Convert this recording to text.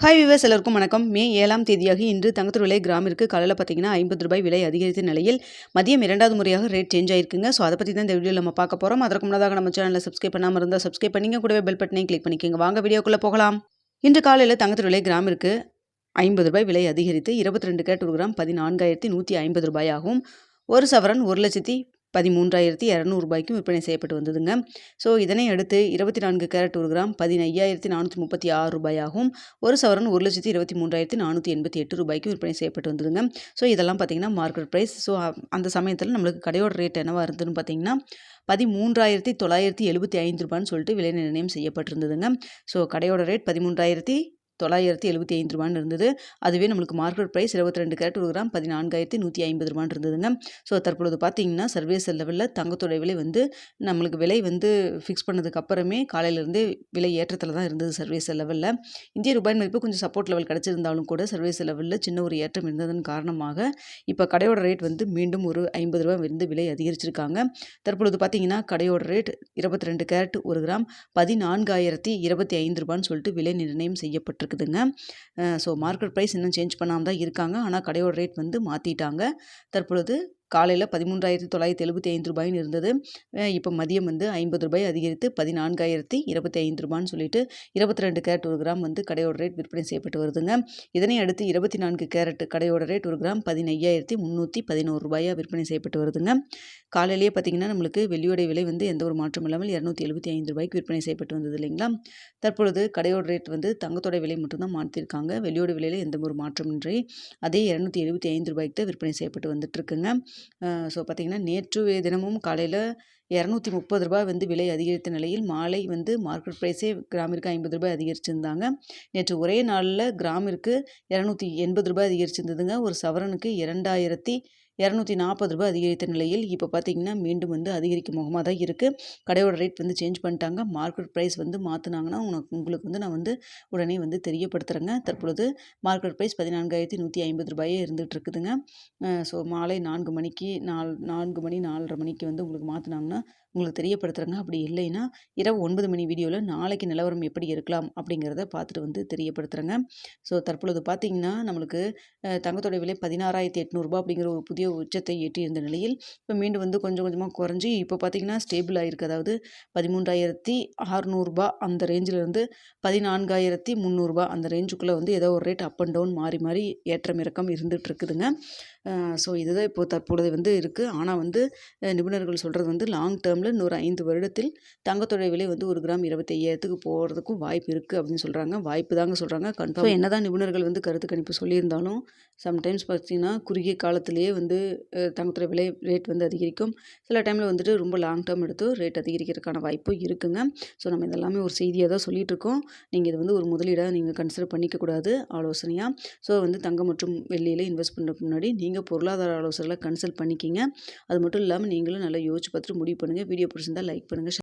Hi viewers, எல்லாருக்கும் வணக்கம். மே 7ஆம் தேதியாகி இன்று தங்கத்தோட விலை கிராமிற்கு காலையில் பார்த்தீங்கன்னா ₹50 விலை அதிகரித்த நிலையில் மதியம் 2வது முறையாக ரேட் சேஞ்ச் ஆயிருக்குங்க. ஸோ அதை பற்றி தான் இந்த வீடியோவில் நம்ம பார்க்க போகிறோம். அதற்கு முன்னதாக நம்ம சேனலில் சப்ஸ்கிரைப் பண்ணாமல் இருந்தால் சப்ஸ்கிரைப் பண்ணிங்க, கூடவே பெல் பட்டனையும் கிளிக் பண்ணிக்கோங்க. வாங்க வீடியோக்குள்ளே போகலாம். இன்று காலையில் தங்கத்தோட விலை கிராமிற்கு ₹50 விலை அதிகரித்து 22 கேரட் 1 கிராம் ₹14,150 ஆகும். ஒரு சவரன் 1,13,200 விற்பனை செய்யப்பட்டு வந்ததுங்க. ஸோ இதனை அடுத்து 24 கேரட் 1 கிராம் ₹15,436 ஆகும். ஒரு சவரன் 1,23,488 விற்பனை செய்யப்பட்டு வந்ததுங்க. ஸோ இதெல்லாம் பார்த்தீங்கன்னா மார்க்கெட் ப்ரைஸ். ஸோ அந்த சமயத்தில் நம்மளுக்கு கடையோட ரேட் என்னவாக இருந்ததுன்னு பார்த்தீங்கன்னா ₹13,975 சொல்லிட்டு விலை நிர்ணயம் செய்யப்பட்டிருந்ததுங்க. ஸோ கடையோட ரேட் ₹13,975 இருந்தது. அதுவே நம்மளுக்கு மார்க்கெட் ப்ரைஸ் 22 கேரட் 1 கிராம் ₹14,150 இருந்ததுங்க. ஸோ தற்பொழுது பார்த்தீங்கன்னா சர்வீஸ் லெவலில் தங்கத்தோட விலை நம்மளுக்கு விலை ஃபிக்ஸ் பண்ணதுக்கு அப்புறமே காலையிலேருந்தே விலை ஏற்றத்தில் தான் இருந்தது சர்வீஸ் லெவலில். இந்திய ரூபாய் மதிப்பு கொஞ்சம் சப்போர்ட் லெவல் கிடச்சிருந்தாலும் கூட சர்வீஸ் லெவலில் சின்ன ஒரு ஏற்றம் இருந்ததன் காரணமாக இப்போ கடையோட ரேட் மீண்டும் ஒரு ₹50 விலை அதிகரிச்சிருக்காங்க. தற்பொழுது பார்த்தீங்கன்னா கடையோட ரேட் 22 கேரட் 1 கிராம் ₹14,025 சொல்லிட்டு விலை நிர்ணயம் செய்யப்பட்டிருக்குதுங்க. ஸோ மார்க்கெட் ப்ரைஸ் இன்னும் சேஞ்ச் பண்ணாமல் தான் இருக்காங்க. ஆனால் கடையோட ரேட் மாற்றிட்டாங்க. தற்பொழுது காலையில் ₹13,975 இருந்தது. இப்போ மதியம் ₹50 அதிகரித்து ₹14,025 சொல்லிட்டு 22 கேரட் 1 கிராம் கடையோட ரேட் விற்பனை செய்யப்பட்டு வருதுங்க. இதனை அடுத்து 24 கேரட் கடையோட ரேட் 1 கிராம் ₹15,311 விற்பனை செய்யப்பட்டு வருதுங்க. காலையிலேயே பார்த்தீங்கன்னா நம்மளுக்கு வெள்ளியோட விலை எந்த ஒரு மாற்றம் இல்லாமல் ₹275 விற்பனை செய்யப்பட்டு வந்தது இல்லைங்களா. தற்பொழுது கடையோட ரேட் தங்கத்தோட விலை மட்டும்தான் மாற்றிருக்காங்க. வெள்ளியோட விலையில் எந்த ஒரு மாற்றமின்றி அதே ₹275 தான் விற்பனை செய்யப்பட்டு வந்துட்டுருக்குங்க. ஸோ பார்த்திங்கன்னா நேற்று தினமும் காலையில் ₹230 விலை அதிகரித்த நிலையில் மாலை மார்க்கெட் ப்ரைஸே கிராமிற்கு ₹50 அதிகரிச்சிருந்தாங்க. நேற்று ஒரே நாளில் கிராமிற்கு ₹280 அதிகரிச்சிருந்ததுங்க. ஒரு சவரனுக்கு ₹2,240 அதிகரித்த நிலையில் இப்போ பார்த்திங்கன்னா மீண்டும் அதிகரிக்கும் முகமாக தான் இருக்குது. கடையோட ரேட் சேஞ்ச் பண்ணிட்டாங்க. மார்க்கெட் ப்ரைஸ் மாற்றினாங்கன்னா உங்களுக்கு நான் உடனே தெரியப்படுத்துகிறேங்க. தற்பொழுது மார்க்கெட் ப்ரைஸ் ₹14,150 இருந்துகிட்டு இருக்குதுங்க. ஸோ மாலை 4 மணிக்கு 4:30 மணிக்கு உங்களுக்கு மாற்றினாங்கன்னா உங்களுக்கு தெரியப்படுத்துகிறேங்க. அப்படி இல்லைன்னா இரவு 9 மணி வீடியோவில் நாளைக்கு நிலவரம் எப்படி இருக்கலாம் அப்படிங்கிறத பார்த்துட்டு தெரியப்படுத்துகிறேங்க. ஸோ தற்பொழுது பார்த்திங்கன்னா நம்மளுக்கு தங்கத்தோட விலை ₹16,800 அப்படிங்கிற ஒரு புதிய உச்சத்தை எட்டியிருந்த நிலையில் இப்போ மீண்டும் கொஞ்சம் கொஞ்சமாக குறைஞ்சி இப்போ பார்த்திங்கன்னா ஸ்டேபிள் ஆகிருக்கு. அதாவது ₹13,600 அந்த ரேஞ்சிலிருந்து ₹14,300 அந்த ரேஞ்சுக்குள்ளே ஏதோ ஒரு ரேட் அப் அண்ட் டவுன் மாறி மாறி ஏற்றம் இறக்கம் இருந்துகிட்டு இருக்குதுங்க. ஸோ இதுதான் இப்போது தற்பொழுது இருக்குது. ஆனால் நிபுணர்கள் சொல்கிறது லாங் டேர்மில் இன்னொரு 5 வருடத்தில் தங்கத்தோட விலை ஒரு கிராம் 25,000 போகிறதுக்கும் வாய்ப்பு இருக்குது அப்படின்னு சொல்கிறாங்க. வாய்ப்பு தாங்க சொல்கிறாங்க, கன்ஃபார்ம். ஸோ என்னதான் நிபுணர்கள் கருத்து கணிப்பு சொல்லியிருந்தாலும் சம்டைம்ஸ் பார்த்திங்கன்னா குறுகிய காலத்திலேயே தங்கத்தோட விலை ரேட் அதிகரிக்கும். சில டைமில் ரொம்ப லாங் டேர்ம் எடுத்து ரேட் அதிகரிக்கிறதுக்கான வாய்ப்பும் இருக்குங்க. ஸோ நம்ம இதெல்லாமே ஒரு செய்தியாக தான் சொல்லிகிட்டு இருக்கோம். நீங்கள் இது ஒரு முதலீடாக நீங்கள் கன்சிடர் பண்ணிக்கக்கூடாது, ஆலோசனையாக. ஸோ தங்கம் மற்றும் வெள்ளியில் இன்வெஸ்ட் பண்ணுறதுக்கு முன்னாடி நீங்கள் பொருளாதார ஆலோசனைகளை கன்சல்ட் பண்ணிக்கிங்க. அது மட்டும் இல்லாமல் நீங்களும் நல்லா யோசிச்சு பார்த்துட்டு முடிவு பண்ணுங்கள். வீடியோ பிடிச்சிருந்தால் லைக் பண்ணுங்கள்.